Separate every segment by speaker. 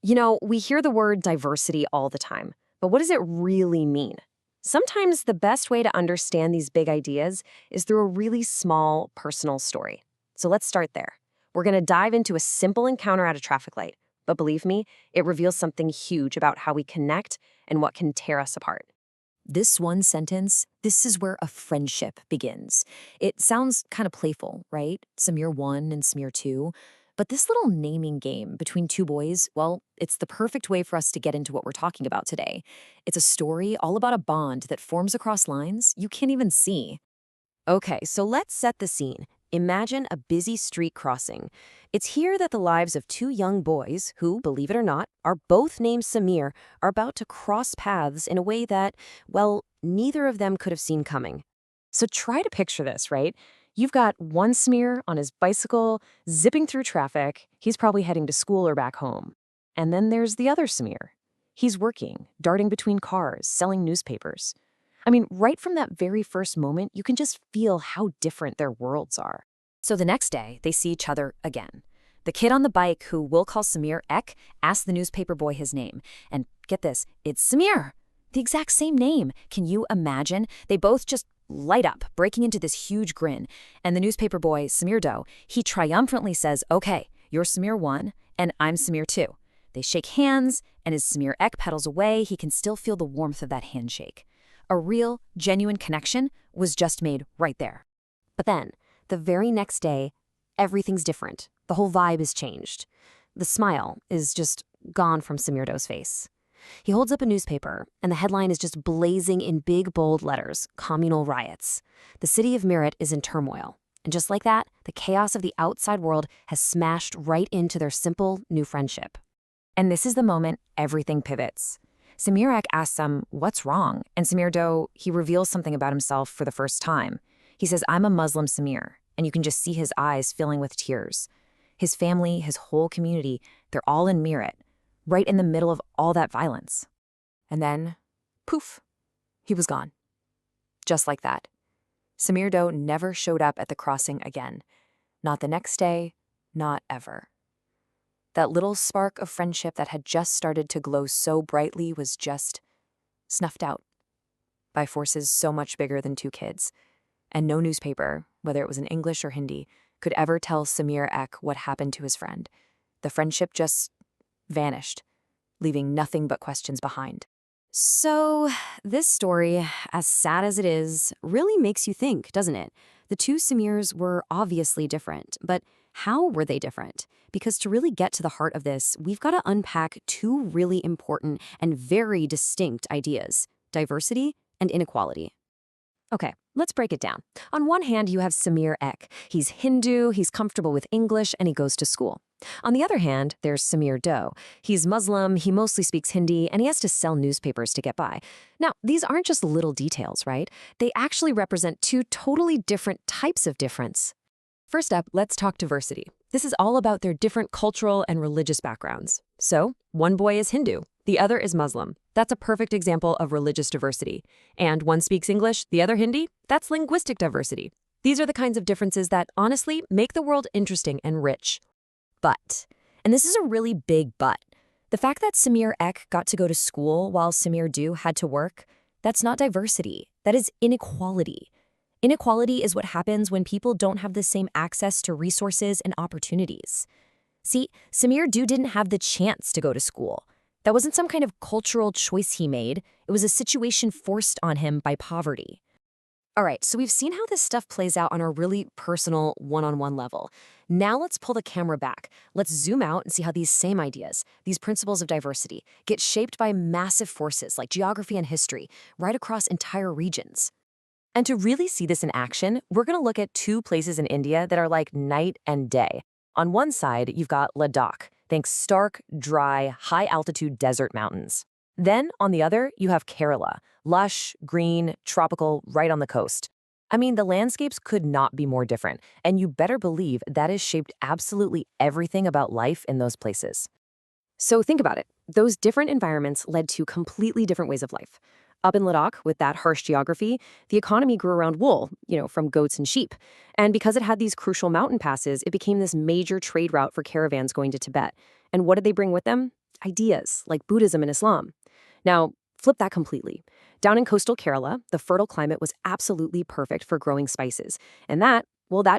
Speaker 1: We hear the word diversity all the time, but what does it really mean? Sometimes the best way to understand these big ideas is through a really small personal story. So let's start there. We're going to dive into a simple encounter at a traffic light, but believe me, it reveals something huge about how we connect and what can tear us apart.
Speaker 2: This one sentence, this is where a friendship begins. It sounds kind of playful, right? Samir 1 and Samir 2. But this little naming game between two boys, well, it's the perfect way for us to get into what we're talking about today. It's a story all about a bond that forms across lines you can't even see.
Speaker 1: Okay, so let's set the scene. Imagine a busy street crossing. It's here that the lives of two young boys who, believe it or not, are both named Samir, are about to cross paths in a way that, well, neither of them could have seen coming. So try to picture this, right? You've got one Samir on his bicycle, zipping through traffic. He's probably heading to school or back home. And then there's the other Samir. He's working, darting between cars, selling newspapers. I mean, right from that very first moment, you can just feel how different their worlds are.
Speaker 2: So the next day, they see each other again. The kid on the bike, who we'll call Samir Ek, asks the newspaper boy his name. And get this, it's Samir. The exact same name. Can you imagine? They both just light up, breaking into this huge grin. And the newspaper boy, Samir Doe, he triumphantly says, okay, you're Samir 1, and I'm Samir 2. They shake hands, and as Samir Ek pedals away, he can still feel the warmth of that handshake. A real, genuine connection was just made right there.
Speaker 1: But then, the very next day, everything's different. The whole vibe is changed. The smile is just gone from Samir Doe's face. He holds up a newspaper, and the headline is just blazing in big, bold letters, communal riots. The city of Meerut is in turmoil. And just like that, the chaos of the outside world has smashed right into their simple, new friendship. And this is the moment everything pivots. Samir Ek asks him, what's wrong? And Samir Doe, he reveals something about himself for the first time. He says, I'm a Muslim Samir, and you can just see his eyes filling with tears. His family, his whole community, they're all in Meerut, right in the middle of all that violence. And then, poof, he was gone. Just like that. Samir Doe never showed up at the crossing again. Not the next day, not ever. That little spark of friendship that had just started to glow so brightly was just snuffed out by forces so much bigger than two kids. And no newspaper, whether it was in English or Hindi, could ever tell Samir Ek what happened to his friend. The friendship just vanished, leaving nothing but questions behind. So, this story, as sad as it is, really makes you think, doesn't it? The two Samirs were obviously different, but how were they different? Because to really get to the heart of this, we've got to unpack two really important and very distinct ideas: diversity and inequality. Okay, let's break it down. On one hand, you have Samir Ek. He's Hindu, he's comfortable with English, and he goes to school. On the other hand, there's Samir Doe. He's Muslim, he mostly speaks Hindi, and he has to sell newspapers to get by. Now, these aren't just little details, right? They actually represent two totally different types of difference. First up, let's talk diversity. This is all about their different cultural and religious backgrounds. So, one boy is Hindu, the other is Muslim. That's a perfect example of religious diversity. And one speaks English, the other Hindi? That's linguistic diversity. These are the kinds of differences that, honestly, make the world interesting and rich. But, and this is a really big but, the fact that Samir Ek got to go to school while Samir Doe had to work, that's not diversity. That is inequality. Inequality is what happens when people don't have the same access to resources and opportunities. See, Samir Doe didn't have the chance to go to school. That wasn't some kind of cultural choice he made. It was a situation forced on him by poverty. All right, so we've seen how this stuff plays out on a really personal, one-on-one level. Now let's pull the camera back. Let's zoom out and see how these same ideas, these principles of diversity, get shaped by massive forces like geography and history, right across entire regions. And to really see this in action, we're going to look at two places in India that are like night and day. On one side, you've got Ladakh. Think stark, dry, high-altitude desert mountains. Then, on the other, you have Kerala, lush, green, tropical, right on the coast. I mean, the landscapes could not be more different, and you better believe that has shaped absolutely everything about life in those places. So think about it. Those different environments led to completely different ways of life. Up in Ladakh, with that harsh geography, the economy grew around wool, from goats and sheep. And because it had these crucial mountain passes, it became this major trade route for caravans going to Tibet. And what did they bring with them? ideas like Buddhism and Islam. Now, flip that completely. Down in coastal Kerala, the fertile climate was absolutely perfect for growing spices. And that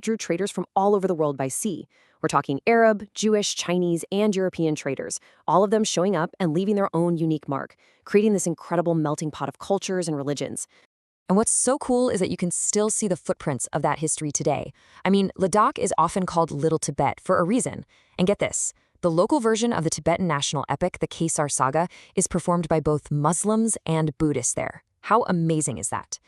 Speaker 1: drew traders from all over the world by sea. We're talking Arab, Jewish, Chinese, and European traders, all of them showing up and leaving their own unique mark, creating this incredible melting pot of cultures and religions. And what's so cool is that you can still see the footprints of that history today. I mean, Ladakh is often called Little Tibet for a reason. And get this, the local version of the Tibetan national epic, the Kesar Saga, is performed by both Muslims and Buddhists there. How amazing is that?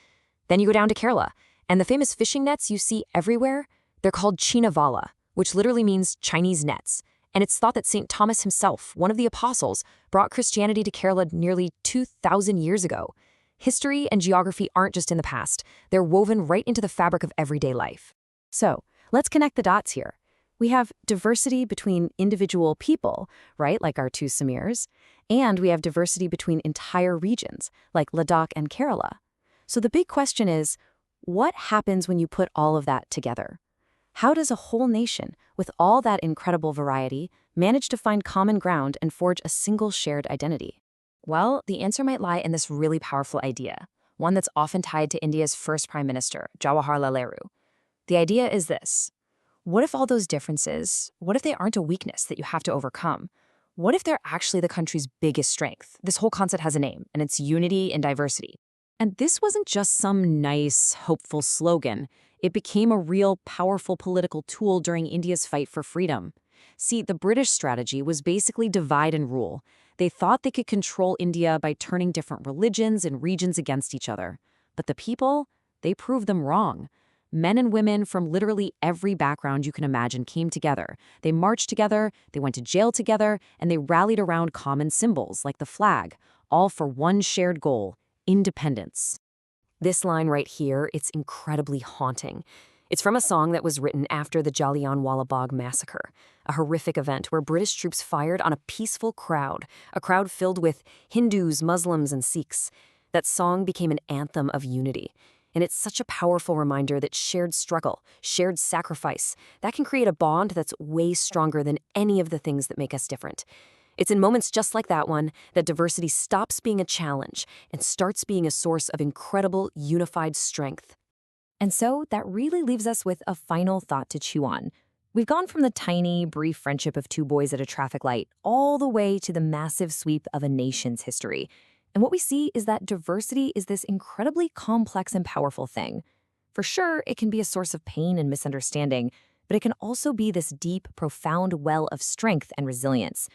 Speaker 1: Then you go down to Kerala, and the famous fishing nets you see everywhere, they're called Chinavala, which literally means Chinese nets. And it's thought that St. Thomas himself, one of the apostles, brought Christianity to Kerala nearly 2,000 years ago. History and geography aren't just in the past. They're woven right into the fabric of everyday life. So, let's connect the dots here. We have diversity between individual people, right, like our two Samirs, and we have diversity between entire regions, like Ladakh and Kerala. So the big question is, what happens when you put all of that together? How does a whole nation, with all that incredible variety, manage to find common ground and forge a single shared identity? Well, the answer might lie in this really powerful idea, one that's often tied to India's first Prime Minister, Jawaharlal Nehru. The idea is this. What if all those differences, what if they aren't a weakness that you have to overcome? What if they're actually the country's biggest strength? This whole concept has a name, and it's unity in diversity. And this wasn't just some nice, hopeful slogan. It became a real, powerful political tool during India's fight for freedom. See, the British strategy was basically divide and rule. They thought they could control India by turning different religions and regions against each other. But the people, they proved them wrong. Men and women from literally every background you can imagine came together. They marched together, they went to jail together, and they rallied around common symbols like the flag, all for one shared goal: independence. This line right here, it's incredibly haunting. It's from a song that was written after the Jallianwala Bagh massacre, a horrific event where British troops fired on a peaceful crowd, a crowd filled with Hindus, Muslims, and Sikhs. That song became an anthem of unity. And it's such a powerful reminder that shared struggle, shared sacrifice, that can create a bond that's way stronger than any of the things that make us different. It's in moments just like that one that diversity stops being a challenge and starts being a source of incredible unified strength. And so that really leaves us with a final thought to chew on. We've gone from the tiny, brief friendship of two boys at a traffic light all the way to the massive sweep of a nation's history. And what we see is that diversity is this incredibly complex and powerful thing. For sure, it can be a source of pain and misunderstanding, but it can also be this deep, profound well of strength and resilience.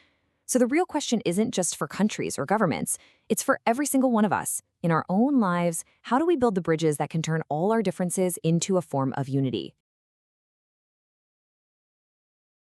Speaker 1: So the real question isn't just for countries or governments, it's for every single one of us. In our own lives, how do we build the bridges that can turn all our differences into a form of unity?